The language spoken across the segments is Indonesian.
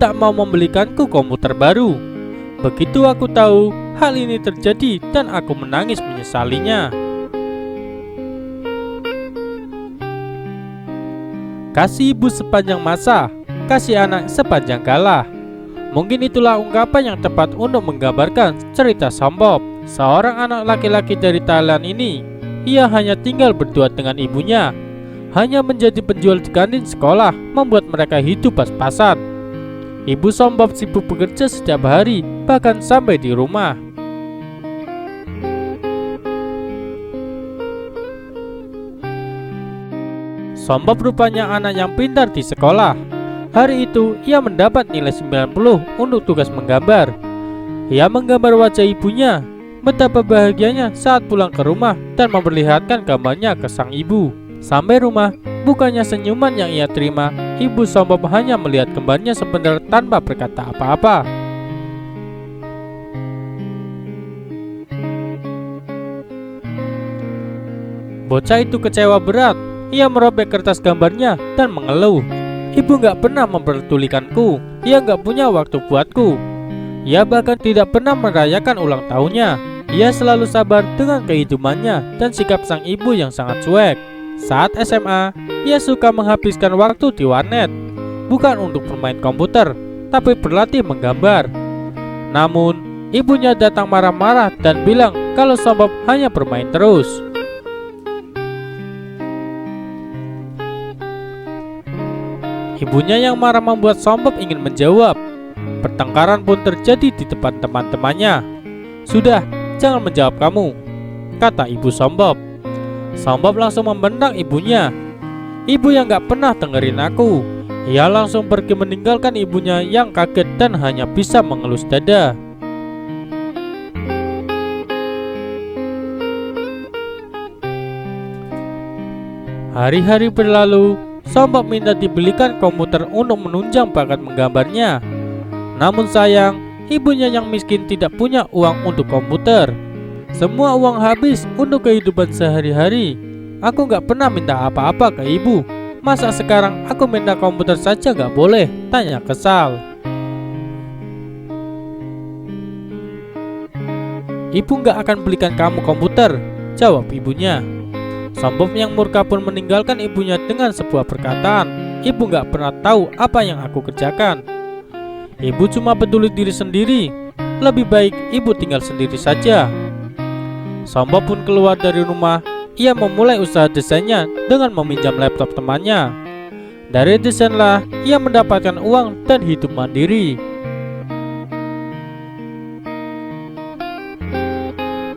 tak mau membelikanku komputer baru. Begitu aku tahu hal ini terjadi dan aku menangis menyesalinya. Kasih ibu sepanjang masa, kasih anak sepanjang galah. Mungkin itulah ungkapan yang tepat untuk menggambarkan cerita SpongeBob, seorang anak laki-laki dari Thailand ini. Ia hanya tinggal berdua dengan ibunya. Hanya menjadi penjual di kantin sekolah membuat mereka hidup pas-pasan. Ibu SpongeBob sibuk bekerja setiap hari, bahkan sampai di rumah. SpongeBob rupanya anak yang pintar di sekolah. Hari itu ia mendapat nilai 90 untuk tugas menggambar. Ia menggambar wajah ibunya. Betapa bahagianya saat pulang ke rumah dan memperlihatkan gambarnya ke sang ibu. Sampai rumah, bukannya senyuman yang ia terima, ibu SpongeBob hanya melihat gambarnya sebentar tanpa berkata apa-apa. Bocah itu kecewa berat. Ia merobek kertas gambarnya dan mengeluh. Ibu gak pernah memperdulikanku. Ia gak punya waktu buatku. Ia bahkan tidak pernah merayakan ulang tahunnya. Ia selalu sabar dengan kehidupannya dan sikap sang ibu yang sangat cuek. Saat SMA, ia suka menghabiskan waktu di warnet, bukan untuk bermain komputer, tapi berlatih menggambar. Namun, ibunya datang marah-marah dan bilang kalau SpongeBob hanya bermain terus. Ibunya yang marah membuat SpongeBob ingin menjawab. Pertengkaran pun terjadi di depan teman-temannya. "Sudah, jangan menjawab kamu," kata ibu SpongeBob. SpongeBob langsung membentak ibunya. "Ibu yang gak pernah dengerin aku." Ia langsung pergi meninggalkan ibunya yang kaget dan hanya bisa mengelus dada. Hari-hari berlalu. SpongeBob minta dibelikan komputer untuk menunjang bakat menggambarnya. Namun sayang, ibunya yang miskin tidak punya uang untuk komputer. Semua uang habis untuk kehidupan sehari-hari. Aku gak pernah minta apa-apa ke ibu. Masa sekarang aku minta komputer saja gak boleh? Tanya kesal. "Ibu gak akan belikan kamu komputer," jawab ibunya. SpongeBob yang murka pun meninggalkan ibunya dengan sebuah perkataan, "Ibu gak pernah tahu apa yang aku kerjakan. Ibu cuma peduli diri sendiri. Lebih baik ibu tinggal sendiri saja." SpongeBob pun keluar dari rumah. Ia memulai usaha desainnya dengan meminjam laptop temannya. Dari desainlah ia mendapatkan uang dan hidup mandiri.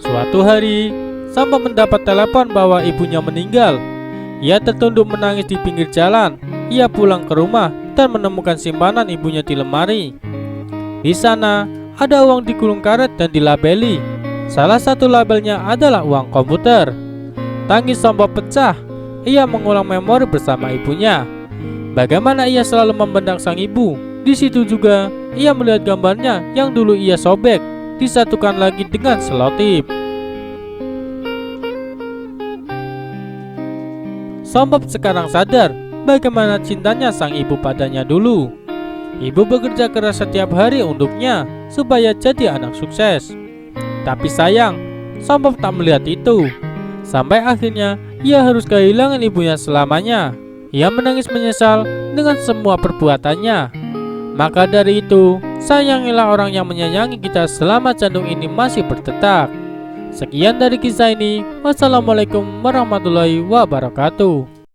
Suatu hari, SpongeBob mendapat telepon bahwa ibunya meninggal. Ia tertunduk menangis di pinggir jalan. Ia pulang ke rumah dan menemukan simpanan ibunya di lemari. Di sana ada uang digulung karet dan dilabeli. Salah satu labelnya adalah uang komputer. Tangis SpongeBob pecah. Ia mengulang memori bersama ibunya. Bagaimana ia selalu membentak sang ibu. Di situ juga ia melihat gambarnya yang dulu ia sobek disatukan lagi dengan selotip. SpongeBob sekarang sadar bagaimana cintanya sang ibu padanya dulu. Ibu bekerja keras setiap hari untuknya supaya jadi anak sukses. Tapi sayang, SpongeBob tak melihat itu. Sampai akhirnya ia harus kehilangan ibunya selamanya. Ia menangis menyesal dengan semua perbuatannya. Maka dari itu, sayangilah orang yang menyayangi kita selama jantung ini masih berdetak. Sekian dari kisah ini. Wassalamualaikum warahmatullahi wabarakatuh.